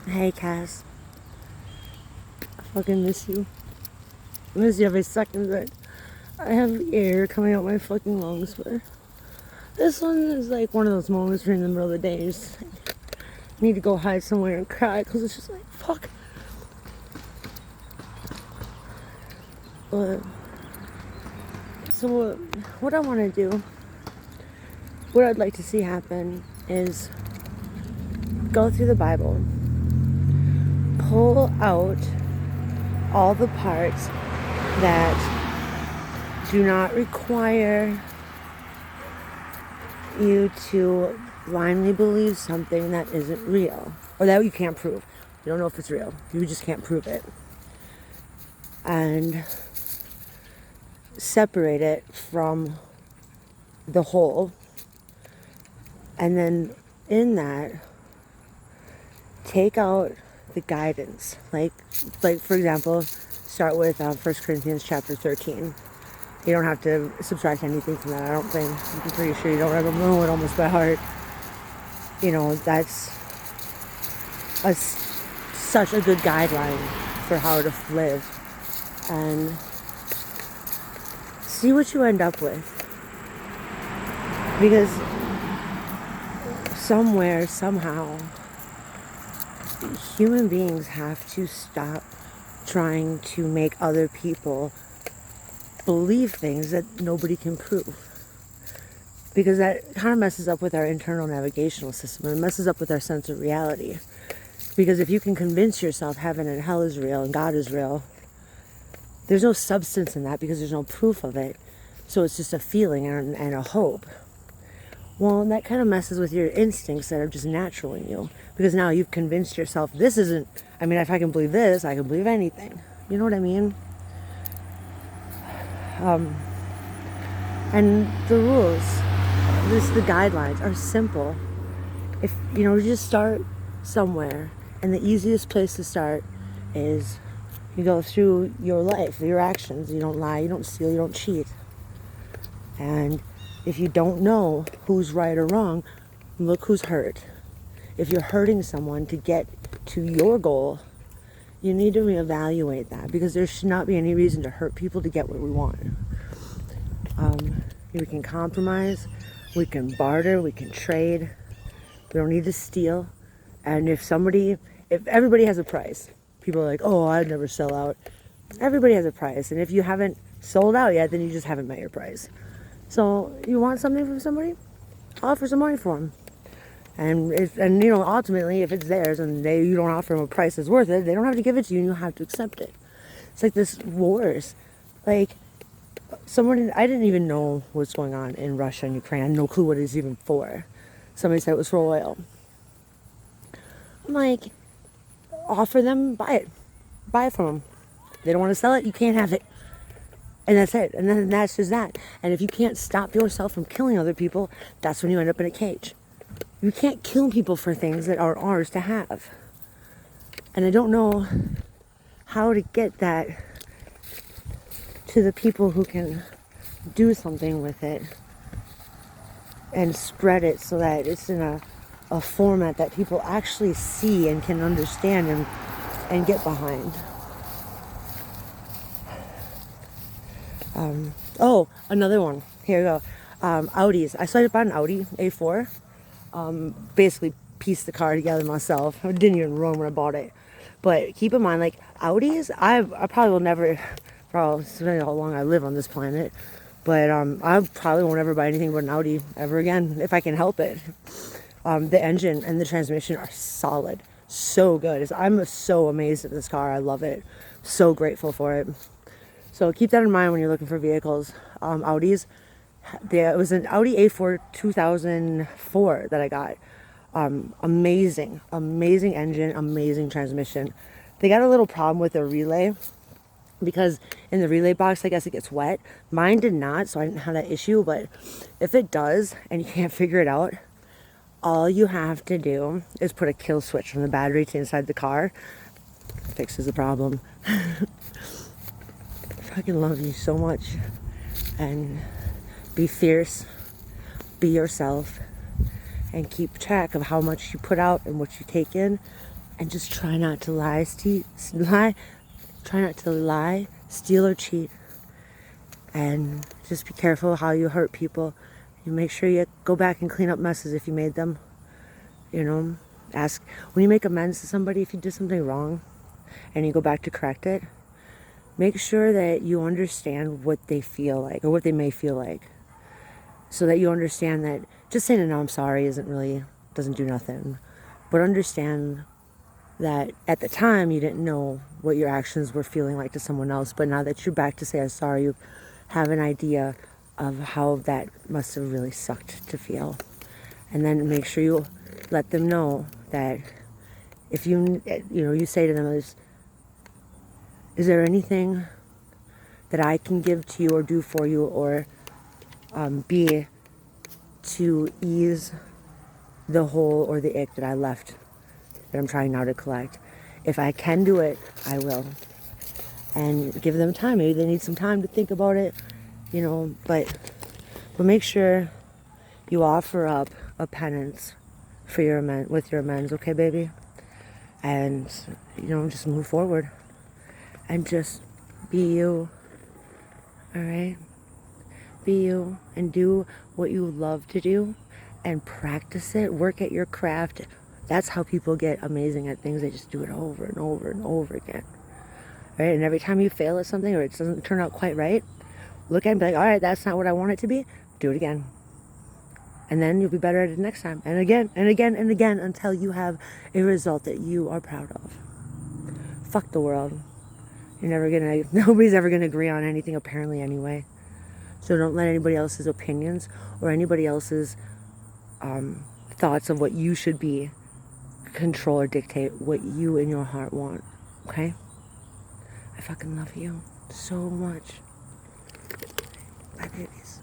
Hey, Cass. I fucking miss you. I miss you every second that I have air coming out my fucking lungs. But this one is like one of those moments where in the middle of the day you just need to go hide somewhere and cry because it's just like, fuck. But, so what I want to do, what I'd like to see happen is go through the Bible, pull out all the parts that do not require you to blindly believe something that isn't real or that you can't prove. You don't know if it's real. You just can't prove it. And separate it from the whole. And then in that, take out the guidance. Like for example, start with 1 Corinthians chapter 13. You don't have to subtract anything from that, I don't think. I'm pretty sure you don't know it almost by heart. You know, that's such a good guideline for how to live. And see what you end up with. Because somewhere, somehow, human beings have to stop trying to make other people believe things that nobody can prove. Because that kind of messes up with our internal navigational system and it messes up with our sense of reality. Because if you can convince yourself heaven and hell is real and God is real, there's no substance in that because there's no proof of it. So it's just a feeling and a hope. Well, that kind of messes with your instincts that are just natural in you. Because now you've convinced yourself this isn't, I mean, if I can believe this, I can believe anything. You know what I mean? And the rules, the guidelines are simple. If, you just start somewhere. And the easiest place to start is you go through your life, your actions. You don't lie, you don't steal, you don't cheat. And if you don't know who's right or wrong, look who's hurt. If you're hurting someone to get to your goal, you need to reevaluate that because there should not be any reason to hurt people to get what we want. We can compromise, we can barter, we can trade. We don't need to steal. And if everybody has a price, people are like, oh, I'd never sell out. Everybody has a price. And if you haven't sold out yet, then you just haven't met your price. So you want something from somebody? Offer some money for them. And ultimately, if it's theirs and you don't offer them a price that's worth it, they don't have to give it to you and you have to accept it. It's like this wars. Like, I didn't even know what's going on in Russia and Ukraine. I had no clue what it was even for. Somebody said it was for oil. I'm like, offer them, buy it. Buy it from them. If they don't want to sell it, you can't have it. And that's it. And then that's just that. And if you can't stop yourself from killing other people, that's when you end up in a cage. You can't kill people for things that are ours to have. And I don't know how to get that to the people who can do something with it and spread it so that it's in a format that people actually see and can understand and get behind. Another one. Here we go. Audis. I started bought an Audi A4. Basically pieced the car together myself. I didn't even run when I bought it. But keep in mind, like, Audis, I probably will never, probably depending how long I live on this planet, but I probably won't ever buy anything but an Audi ever again, if I can help it. The engine and the transmission are solid. So good. I'm so amazed at this car. I love it. So grateful for it. So keep that in mind when you're looking for vehicles. Audis. It was an Audi A4 2004 that I got. Amazing engine, amazing transmission. They got a little problem with the relay because in the relay box, I guess it gets wet. Mine did not, so I didn't have that issue. But if it does and you can't figure it out, all you have to do is put a kill switch from the battery to inside the car. Fixes the problem. I fucking love you so much. And be fierce, be yourself, and keep track of how much you put out and what you take in, And just try not to try not to lie, steal, or cheat. And just be careful how you hurt people. You make sure you go back and clean up messes if you made them. You know, ask when you make amends to somebody, if you did something wrong and you go back to correct it, make sure that you understand what they feel like or what they may feel like, so that you understand that just saying no, I'm sorry doesn't do nothing. But understand that at the time you didn't know what your actions were feeling like to someone else, but now that you're back to say I'm sorry, you have an idea of how that must have really sucked to feel. And then make sure you let them know that if you say to them, is there anything that I can give to you or do for you or be to ease the hole or the ick that I left, that I'm trying now to collect. If I can do it, I will. And give them time. Maybe they need some time to think about it, but make sure you offer up a penance for with your amends, okay, baby? And, just move forward. And just be you, all right? Be you and do what you love to do and practice it. Work at your craft. That's how people get amazing at things. They just do it over and over and over again. Right? And every time you fail at something or it doesn't turn out quite right, look at it and be like, all right, that's not what I want it to be. Do it again. And then you'll be better at it next time. And again, and again, and again, until you have a result that you are proud of. Fuck the world. Nobody's ever gonna agree on anything apparently anyway. So don't let anybody else's opinions or anybody else's thoughts of what you should be control or dictate what you in your heart want. Okay? I fucking love you so much. Bye, babies.